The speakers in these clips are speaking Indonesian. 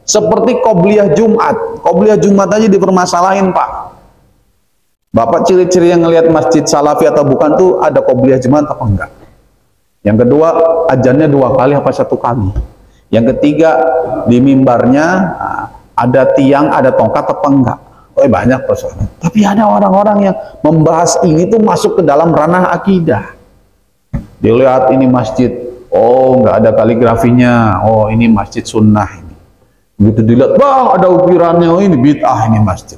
Seperti qobliyah Jumat. Qobliyah Jumat aja dipermasalahin, Pak. Bapak ciri-ciri yang ngelihat masjid salafi atau bukan tuh ada qobliyah Jumat apa enggak? Yang kedua, azannya 2 kali apa 1 kali? Yang ketiga, di mimbarnya ada tiang, ada tongkat apa enggak? Banyak persoalan. Tapi ada orang-orang yang membahas ini tuh masuk ke dalam ranah akidah. Dilihat ini masjid, oh enggak ada kaligrafinya, oh ini masjid sunnah ini. Begitu dilihat, wah ada ukirannya, oh ini bid'ah ini masjid.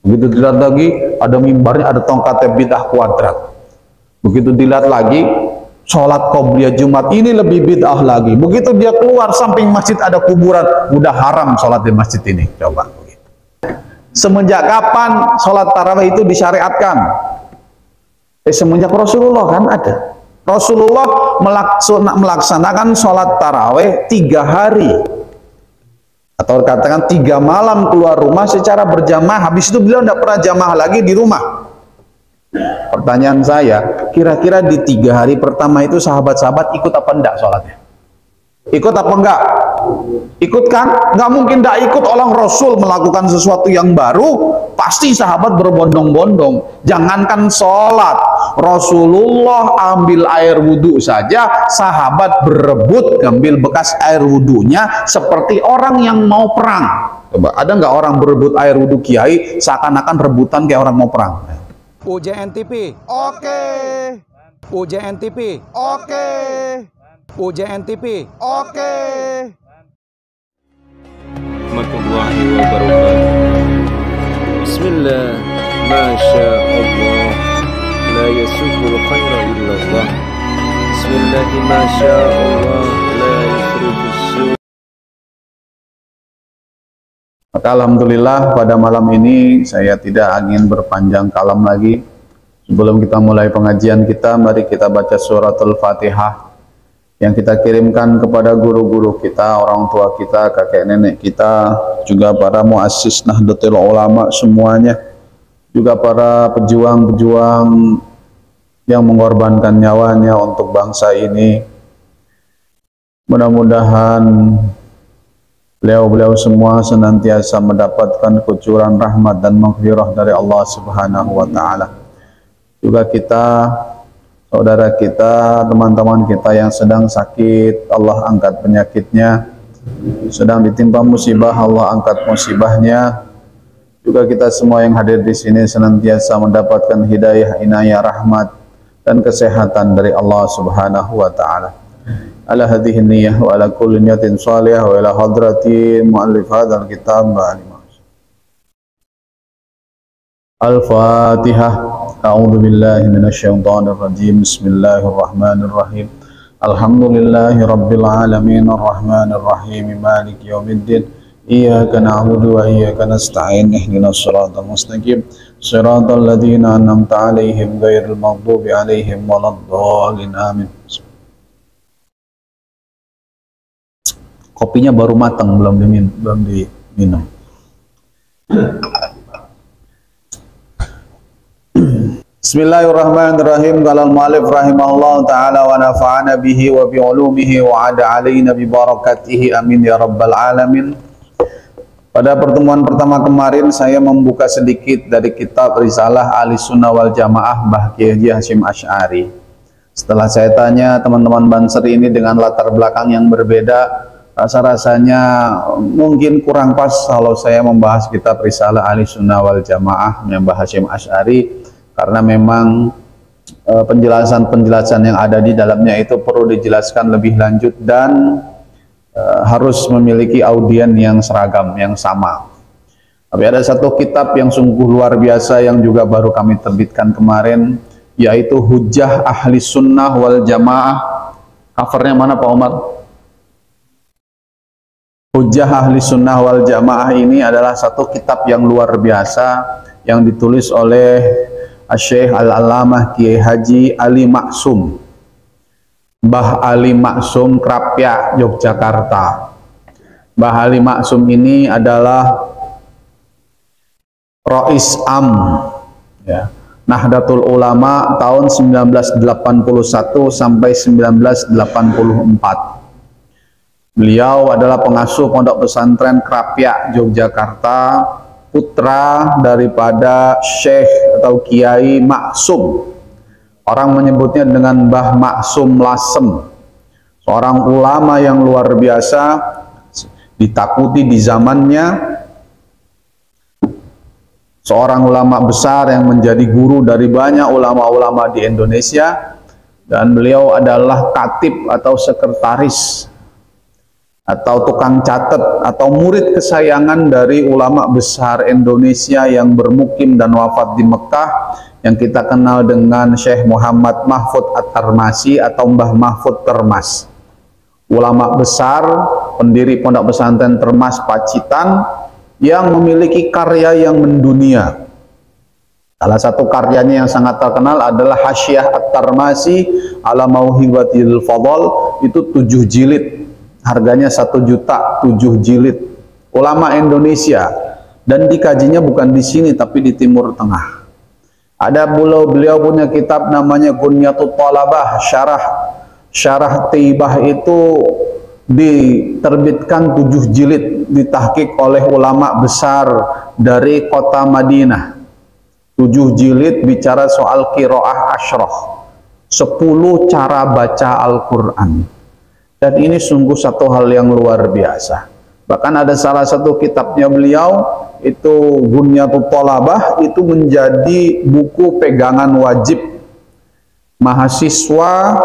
Begitu dilihat lagi, ada mimbarnya, ada tongkatnya, bid'ah kuadrat. Begitu dilihat lagi, sholat qobliyah Jumat ini lebih bid'ah lagi. Begitu dia keluar samping masjid ada kuburan, udah haram sholat di masjid ini. Coba. Semenjak kapan sholat tarawih itu disyariatkan? Semenjak Rasulullah kan ada. Rasulullah melaksanakan sholat tarawih 3 hari. Atau katakan 3 malam keluar rumah secara berjamaah. Habis itu beliau tidak pernah jamaah lagi di rumah. Pertanyaan saya, kira-kira di 3 hari pertama itu sahabat-sahabat ikut apa enggak sholatnya? Ikut apa enggak? Ikut kan? Nggak mungkin tidak ikut. Orang Rasul melakukan sesuatu yang baru, pasti sahabat berbondong-bondong. Jangankan sholat, Rasulullah ambil air wudhu saja, sahabat berebut ngambil bekas air wudhunya seperti orang yang mau perang. Coba, ada nggak orang berebut air wudhu kiai seakan-akan rebutan kayak orang mau perang? UJN TV, oke. UJN TV, oke. UJN TV, oke. Warahmatullahi wabarakatuh. Bismillah, masya Allah, la yasubul khaira illallah. Bismillah, masya Allah, la yasrufus su'. Maka alhamdulillah pada malam ini saya tidak ingin berpanjang kalam lagi. Sebelum kita mulai pengajian kita, mari kita baca suratul Fatihah yang kita kirimkan kepada guru-guru kita, orang tua kita, kakek nenek kita, juga para muassis Nahdlatul Ulama semuanya, juga para pejuang-pejuang yang mengorbankan nyawanya untuk bangsa ini. Mudah-mudahan beliau-beliau semua senantiasa mendapatkan kucuran rahmat dan maghfirah dari Allah Subhanahu wa taala. Juga kita, saudara kita, teman-teman kita yang sedang sakit, Allah angkat penyakitnya. Sedang ditimpa musibah, Allah angkat musibahnya. Juga kita semua yang hadir di sini senantiasa mendapatkan hidayah, inayah, rahmat dan kesehatan dari Allah Subhanahu wa taala. Ala hadhihi niyyah wa ala kulli niyatin shalihah wa ila hadrati muallif hadzal kitab Al-Fatihah. A'udzu billahi minasyaitonir rajim. Bismillahirrahmanirrahim. Alhamdulillahi rabbil alamin arrahmanir rahim maliki yaumiddin. Iyyaka na'budu wa iyyaka nasta'in. Ihdinas siratal mustaqim. Siratal ladzina an'amta 'alaihim ghairil maghdubi 'alaihim waladdallin. Amin. Kopinya baru matang, belum diminum. Bismillahirrahmanirrahim. Qala al-mu'allif rahimahullah ta'ala wa nafa'ana bihi wa bi 'ulumihi wa 'ada 'alaina bi barakatihi amin ya rabbal alamin. Pada pertemuan pertama kemarin saya membuka sedikit dari kitab Risalah Ahlussunnah wal Jamaah Mbah Kiai Haji Hasyim Asy'ari. Setelah saya tanya teman-teman Banser ini dengan latar belakang yang berbeda, rasa-rasanya mungkin kurang pas kalau saya membahas kitab Risalah Ahlussunnah wal Jamaah Mbah Hasyim Asy'ari, karena memang penjelasan-penjelasan yang ada di dalamnya itu perlu dijelaskan lebih lanjut dan harus memiliki audien yang seragam, yang sama. Tapi ada satu kitab yang sungguh luar biasa yang juga baru kami terbitkan kemarin, yaitu Hujjah Ahlussunnah wal Jamaah. Covernya mana Pak Umar? Hujjah Ahlussunnah wal Jamaah ini adalah satu kitab yang luar biasa yang ditulis oleh Syekh Al-Allamah Kiai Haji Ali Maksum, Mbah Ali Maksum Krapyak, Yogyakarta. Mbah Ali Maksum ini adalah Rais Am ya, Nahdlatul Ulama tahun 1981 sampai 1984. Beliau adalah pengasuh Pondok Pesantren Krapyak, Yogyakarta, putra daripada Syekh atau Kiai Maksum. Orang menyebutnya dengan Mbah Maksum Lasem, seorang ulama yang luar biasa, ditakuti di zamannya, seorang ulama besar yang menjadi guru dari banyak ulama-ulama di Indonesia, dan beliau adalah katib atau sekretaris atau tukang catat atau murid kesayangan dari ulama besar Indonesia yang bermukim dan wafat di Mekah, yang kita kenal dengan Syekh Muhammad Mahfud At-Tarmasi atau Mbah Mahfud Termas. Ulama besar, pendiri Pondok Pesantren Termas Pacitan, yang memiliki karya yang mendunia. Salah satu karyanya yang sangat terkenal adalah Hasyiah At-Tarmasi ala Mauhibatil Fadl, itu 7 jilid. Harganya 1 juta, 7 jilid. Ulama Indonesia, dan dikajinya bukan di sini tapi di Timur Tengah. Ada beliau punya kitab namanya Gunyatut Thalabah, syarah Taibah, itu diterbitkan 7 jilid, ditahqiq oleh ulama besar dari kota Madinah. 7 jilid bicara soal qiraah asyrah, 10 cara baca Al-Quran. Dan ini sungguh satu hal yang luar biasa. Bahkan ada salah satu kitabnya beliau, itu Gunyatut Thalabah, itu menjadi buku pegangan wajib mahasiswa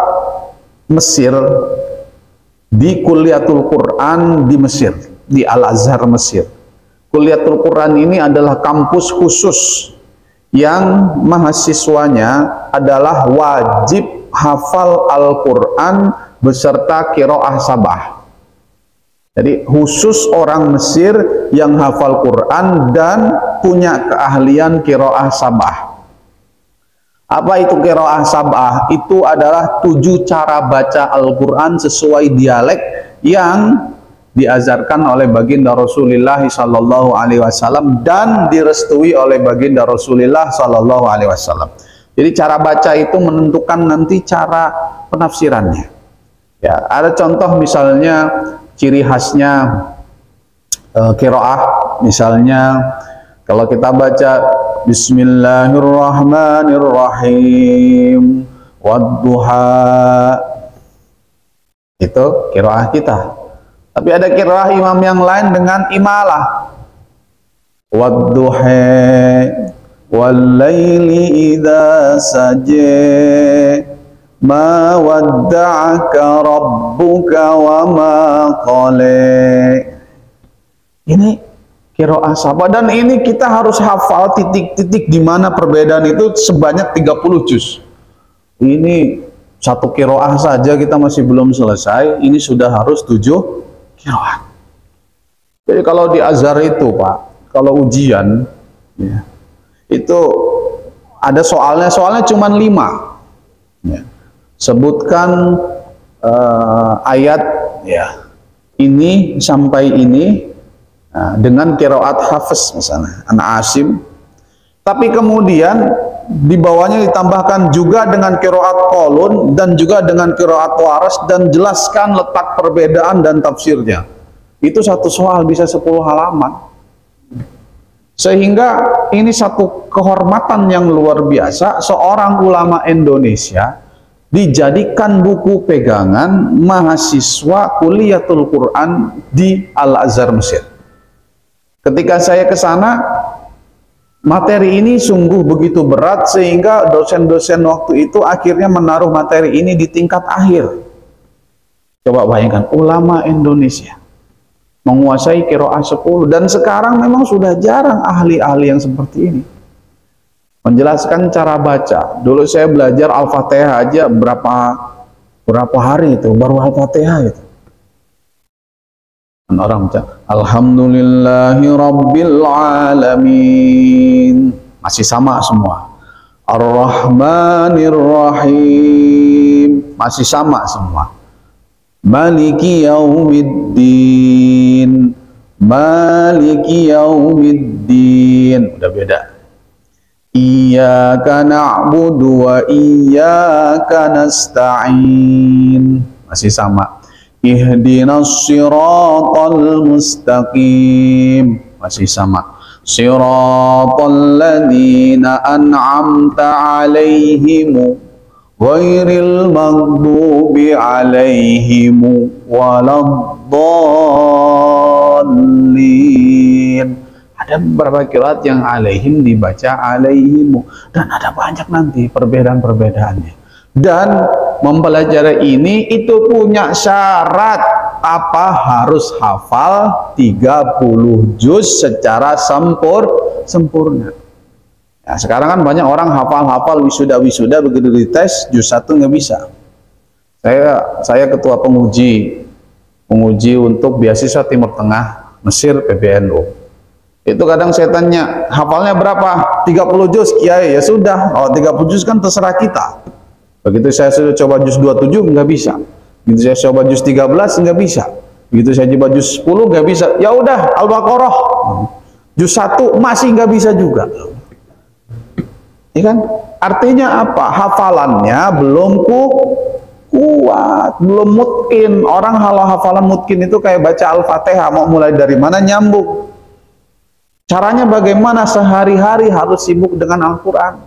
Mesir di Kulliyatul Quran di Mesir, di Al-Azhar Mesir. Kulliyatul Quran ini adalah kampus khusus yang mahasiswanya adalah wajib hafal Al-Quran beserta qiraah sabah. Jadi khusus orang Mesir yang hafal Quran dan punya keahlian qiraah sabah. Apa itu qiraah sabah? Itu adalah 7 cara baca Al-Quran sesuai dialek yang diajarkan oleh baginda Rasulullah sallallahu alaihi wasallam dan direstui oleh baginda Rasulullah sallallahu alaihi wasallam. Jadi cara baca itu menentukan nanti cara penafsirannya. Ya, ada contoh misalnya ciri khasnya qiraah, misalnya kalau kita baca Bismillahirrahmanirrahim wadduha, itu qiraah kita. Tapi ada qiraah imam yang lain dengan imalah, wadduha wallaili idza saja ma wadda'aka rabbuka wa ma qala. Ini qiraah sabah, dan ini kita harus hafal titik-titik di mana perbedaan itu sebanyak 30 juz. Ini satu qiraah saja kita masih belum selesai, ini sudah harus 7 qiraah. Jadi kalau di Azhar itu Pak, kalau ujian ya, itu ada soalnya cuma 5 ya. Sebutkan ayat ya ini sampai ini dengan qiraat Hafiz misalnya anak Asim, tapi kemudian di bawahnya ditambahkan juga dengan qiraat Qalun dan juga dengan qiraat Waras, dan jelaskan letak perbedaan dan tafsirnya. Itu satu soal bisa 10 halaman. Sehingga ini satu kehormatan yang luar biasa, seorang ulama Indonesia dijadikan buku pegangan mahasiswa Kulliyatul Quran di Al-Azhar Mesir. Ketika saya ke sana, materi ini sungguh begitu berat sehingga dosen-dosen waktu itu akhirnya menaruh materi ini di tingkat akhir. Coba bayangkan, ulama Indonesia menguasai qiraah 10, dan sekarang memang sudah jarang ahli-ahli yang seperti ini menjelaskan cara baca. Dulu saya belajar Al-Fatihah aja berapa hari itu baru Al-Fatihah itu. Dan orang baca Alhamdulillahi Rabbil Alamin, masih sama semua. Ar-Rahmanir Rahim, masih sama semua. Maliki Yaumiddin, Maliki Yaumiddin, udah beda. Iyyaka na'budu wa iyyaka nasta'in, masih sama. Ihdinas siratal mustaqim. Masih sama. Siratal ladzina an'amta 'alaihim ghairil maghdubi alaihim waladdallin. Ada beberapa qiraat yang alaihim dibaca alaihim, dan ada banyak nanti perbedaan-perbedaannya. Dan mempelajari ini itu punya syarat apa? Harus hafal 30 juz secara sempurna. Nah, sekarang kan banyak orang hafal wisuda begitu dites juz 1 nggak bisa. Saya ketua penguji untuk beasiswa Timur Tengah Mesir PBNU. Itu kadang saya tanya, hafalnya berapa? 30 juz, kiai. Ya sudah, kalau 30 juz kan terserah kita. Begitu saya sudah coba juz 27 nggak bisa. Begitu saya coba juz 13 nggak bisa. Begitu saya coba juz 10 nggak bisa. Ya udah, Al-Baqarah juz 1 masih nggak bisa juga. Ya kan? Artinya apa? Hafalannya belum kuat, belum mutkin. Orang kalau hafalan mutkin itu kayak baca Al-Fatihah, mau mulai dari mana nyambung. Caranya bagaimana? Sehari-hari harus sibuk dengan Al-Quran.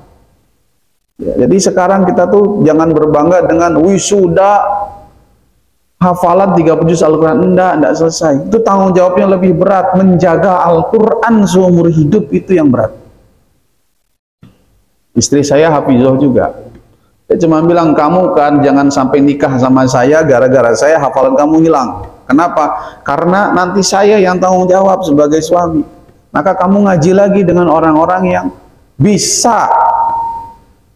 Ya, jadi sekarang kita tuh jangan berbangga dengan wisuda hafalan 30 juz Al-Quran. Enggak selesai. Itu tanggung jawabnya lebih berat. Menjaga Al-Quran seumur hidup itu yang berat. Istri saya hafizah juga. Saya cuma bilang, kamu kan jangan sampai nikah sama saya gara-gara saya hafalan kamu hilang. Kenapa? Karena nanti saya yang tanggung jawab sebagai suami. Maka kamu ngaji lagi dengan orang-orang yang bisa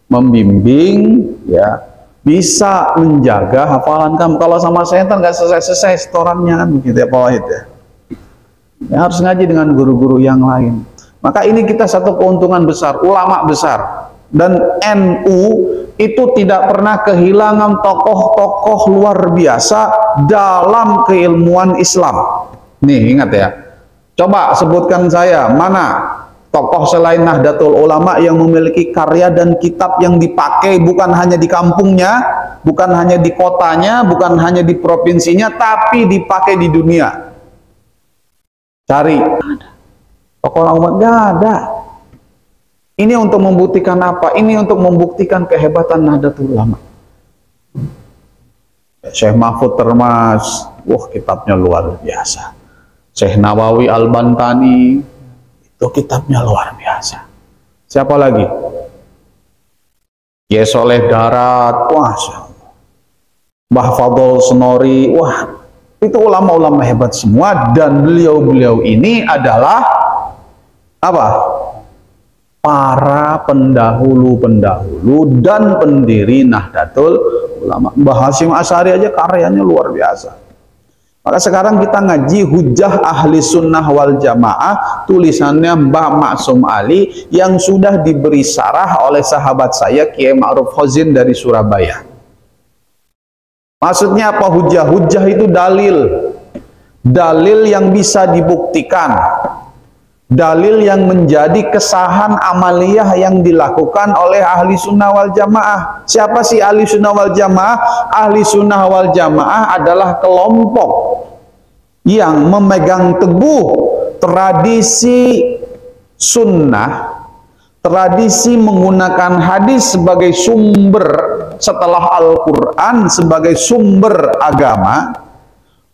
membimbing, ya, bisa menjaga hafalan kamu. Kalau sama saya ntar nggak selesai setorannya kan begitu ya Pak Wahid ya. Ya, harus ngaji dengan guru-guru yang lain. Maka ini kita satu keuntungan besar, ulama besar. Dan NU itu tidak pernah kehilangan tokoh-tokoh luar biasa dalam keilmuan Islam. Nih ingat ya, coba sebutkan saya mana tokoh selain Nahdlatul Ulama yang memiliki karya dan kitab yang dipakai bukan hanya di kampungnya, bukan hanya di kotanya, bukan hanya di provinsinya, tapi dipakai di dunia. Cari tokoh umat, nggak ada. Ini untuk membuktikan apa? Ini untuk membuktikan kehebatan Nahdlatul Ulama. Syekh Mahfud Termas, wah kitabnya luar biasa. Syekh Nawawi Al-Bantani, itu kitabnya luar biasa. Siapa lagi? Kiai Soleh Darat, wah, Mbah Fadol Senori, wah, itu ulama-ulama hebat semua. Dan beliau-beliau ini adalah apa? Para pendahulu-pendahulu dan pendiri Nahdlatul Ulama. Mbah Hasyim Asy'ari aja karyanya luar biasa. Maka sekarang kita ngaji Hujjah Ahli Sunnah wal Jamaah, tulisannya Mbah Maksum Ali yang sudah diberi syarah oleh sahabat saya Kiai Ma'ruf Khozin dari Surabaya. Maksudnya apa hujjah? Hujjah itu dalil. Dalil yang bisa dibuktikan. Dalil yang menjadi kesahan amaliyah yang dilakukan oleh ahli sunnah wal jamaah. Siapa sih ahli sunnah wal jamaah? Ahli sunnah wal jamaah adalah kelompok yang memegang teguh tradisi sunnah, tradisi menggunakan hadis sebagai sumber setelah Al-Quran sebagai sumber agama,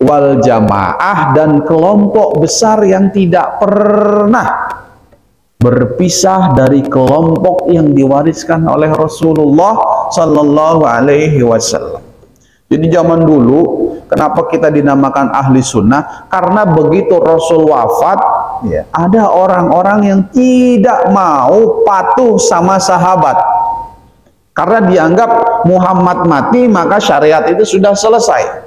wal jamaah, dan kelompok besar yang tidak pernah berpisah dari kelompok yang diwariskan oleh Rasulullah Sallallahu Alaihi Wasallam. Jadi zaman dulu kenapa kita dinamakan ahli sunnah? Karena begitu Rasul wafat, ya, ada orang-orang yang tidak mau patuh sama sahabat. Karena dianggap Muhammad mati maka syariat itu sudah selesai.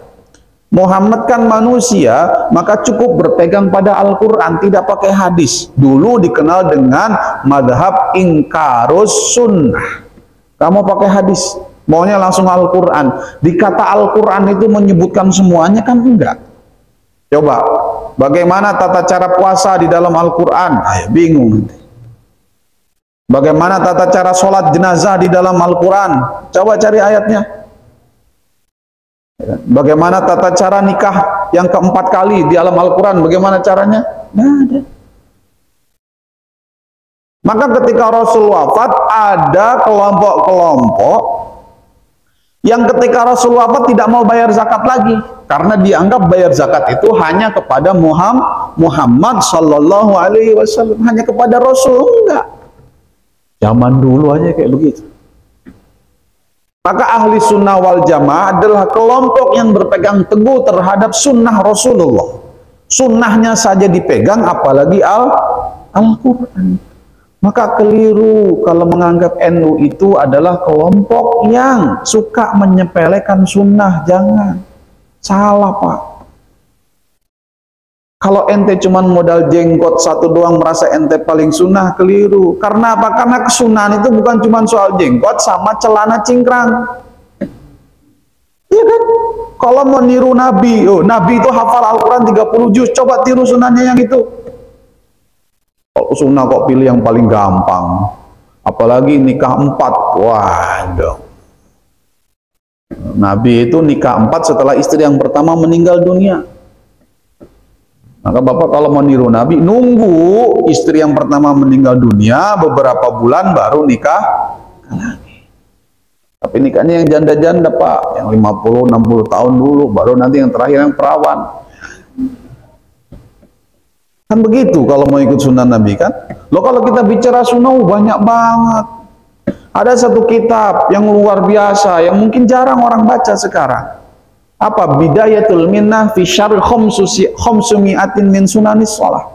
Muhammad kan manusia, maka cukup berpegang pada Al-Quran, tidak pakai hadis. Dulu dikenal dengan madhab ingkarus sunnah. Kamu pakai hadis, maunya langsung Al-Quran. Dikata Al-Quran itu menyebutkan semuanya kan enggak. Coba, bagaimana tata cara puasa di dalam Al-Quran? Bingung nanti. Bagaimana tata cara sholat jenazah di dalam Al-Quran? Coba cari ayatnya. Bagaimana tata cara nikah yang keempat kali di alam Al-Quran? Bagaimana caranya? Nggak ada. Maka ketika Rasul wafat, ada kelompok-kelompok yang ketika Rasul wafat tidak mau bayar zakat lagi, karena dianggap bayar zakat itu hanya kepada Muhammad Sallallahu Alaihi Wasallam, hanya kepada Rasul. Enggak. Zaman dulu aja kayak begitu. Maka ahli sunnah wal jamaah adalah kelompok yang berpegang teguh terhadap sunnah Rasulullah. Sunnahnya saja dipegang, apalagi Al-Quran. Maka keliru kalau menganggap NU itu adalah kelompok yang suka menyepelekan sunnah. Jangan. Salah, Pak. Kalau ente cuman modal jenggot satu doang merasa ente paling sunnah, keliru. Karena apa? Karena kesunahan itu bukan cuma soal jenggot sama celana cingkrang. Iya kan? Kalau mau niru Nabi, Nabi itu hafal Al-Quran 30 juz, coba tiru sunnahnya yang itu. Kalau sunnah kok pilih yang paling gampang, apalagi nikah 4. Waduh, Nabi itu nikah 4 setelah istri yang pertama meninggal dunia. Maka Bapak kalau mau niru Nabi, nunggu istri yang pertama meninggal dunia beberapa bulan baru nikah lagi. Tapi nikahnya yang janda-janda, Pak, yang 50-60 tahun dulu, baru nanti yang terakhir yang perawan. Kan begitu kalau mau ikut sunnah Nabi kan. Loh, kalau kita bicara sunnah banyak banget. Ada satu kitab yang luar biasa yang mungkin jarang orang baca sekarang. Apa? Bidayatul Minnah fi Syarh Khamsumi'atin min Sunanis Shalah.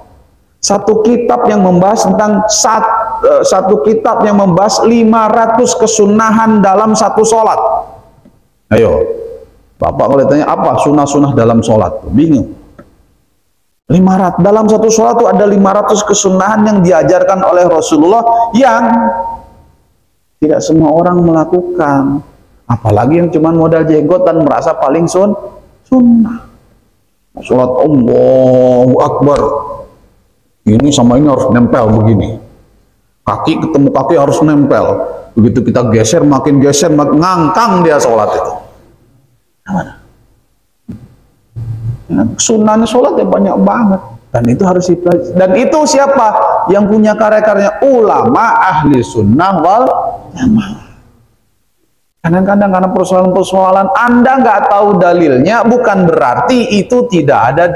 Satu kitab yang membahas tentang satu kitab yang membahas 500 kesunahan dalam satu sholat. Ayo, Bapak kalau ditanya apa sunnah-sunnah dalam sholat, bingung. 500 dalam satu sholat itu ada 500 kesunahan yang diajarkan oleh Rasulullah yang tidak semua orang melakukan, apalagi yang cuma modal jenggot dan merasa paling sunnah. Sholat Allahu Akbar, ini sama ini harus nempel begini, kaki ketemu kaki harus nempel, begitu kita geser makin ngangkang dia sholat itu. Sunnahnya sholat ya banyak banget, dan itu harus dipelajari. Dan itu siapa yang punya karya-karyanya? Ulama ahli sunnah wal jamaah. Kadang-kadang karena persoalan-persoalan Anda nggak tahu dalilnya, bukan berarti itu tidak ada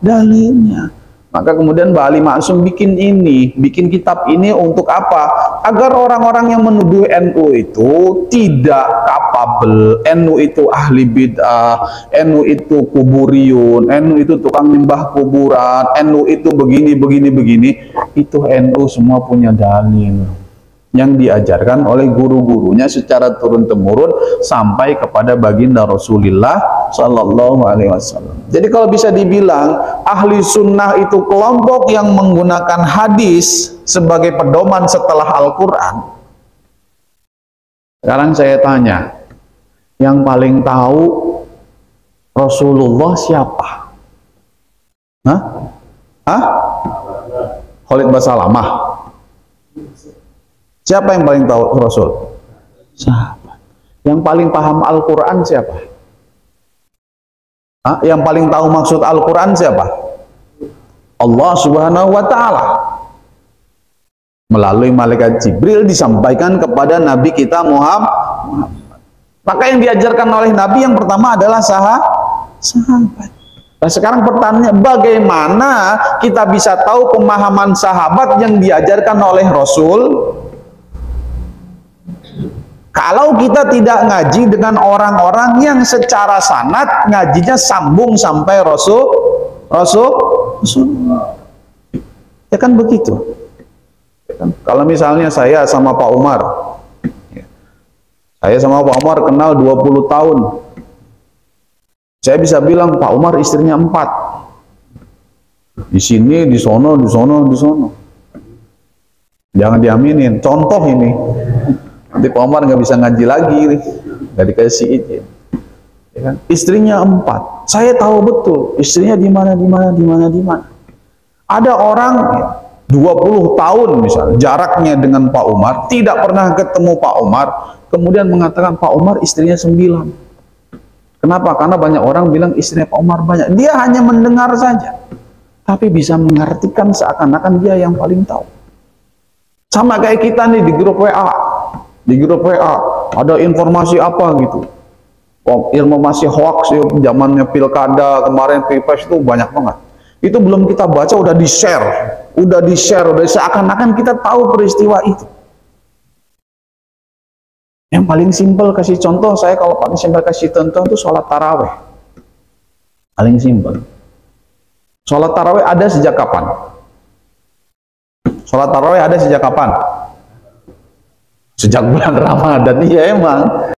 dalilnya. Maka kemudian Mbak Ali Maksum bikin kitab ini untuk apa? Agar orang-orang yang menuduh NU itu tidak kapabel, NU itu ahli bid'ah, NU itu kuburiyun, NU itu tukang nyembah kuburan, NU itu begini. Itu NU semua punya dalil yang diajarkan oleh guru-gurunya secara turun-temurun sampai kepada baginda Rasulullah Sallallahu Alaihi Wasallam. Jadi kalau bisa dibilang ahli sunnah itu kelompok yang menggunakan hadis sebagai pedoman setelah Al-Quran. Sekarang saya tanya, yang paling tahu Rasulullah siapa? Khalid Basalamah. Siapa yang paling tahu Rasul? Sahabat. Yang paling paham Al-Quran siapa? Yang paling tahu maksud Al-Quran siapa? Allah Subhanahu wa Ta'ala. Melalui malaikat Jibril disampaikan kepada Nabi kita Muhammad. Maka yang diajarkan oleh Nabi yang pertama adalah sahabat. Nah, sekarang pertanyaannya, bagaimana kita bisa tahu pemahaman sahabat yang diajarkan oleh Rasul? Kalau kita tidak ngaji dengan orang-orang yang secara sanad ngajinya sambung sampai Rasul, ya kan begitu. Ya kan? Kalau misalnya saya sama Pak Umar, saya sama Pak Umar kenal 20 tahun, saya bisa bilang Pak Umar istrinya 4, di sini, di sono. Jangan diaminin. Contoh ini. Nanti Pak Umar nggak bisa ngaji lagi, nggak dikasih izin. Ya kan? Istrinya 4, saya tahu betul istrinya di mana. Ada orang 20 tahun misalnya jaraknya dengan Pak Umar, tidak pernah ketemu Pak Umar, kemudian mengatakan Pak Umar istrinya 9. Kenapa? Karena banyak orang bilang istrinya Pak Umar banyak. Dia hanya mendengar saja, tapi bisa mengartikan seakan-akan dia yang paling tahu. Sama kayak kita nih di grup WA. Di grup WA ada informasi apa gitu. Informasi hoax ya, zamannya pilkada kemarin, pilpres itu banyak banget. Itu belum kita baca udah di-share, udah seakan-akan kita tahu peristiwa itu. Yang paling simpel kasih contoh, saya kalau paling simpel kasih contoh itu sholat taraweh. Paling simpel. Sholat taraweh ada sejak kapan? Sholat taraweh ada sejak kapan? Sejak bulan Ramadan. Iya emang.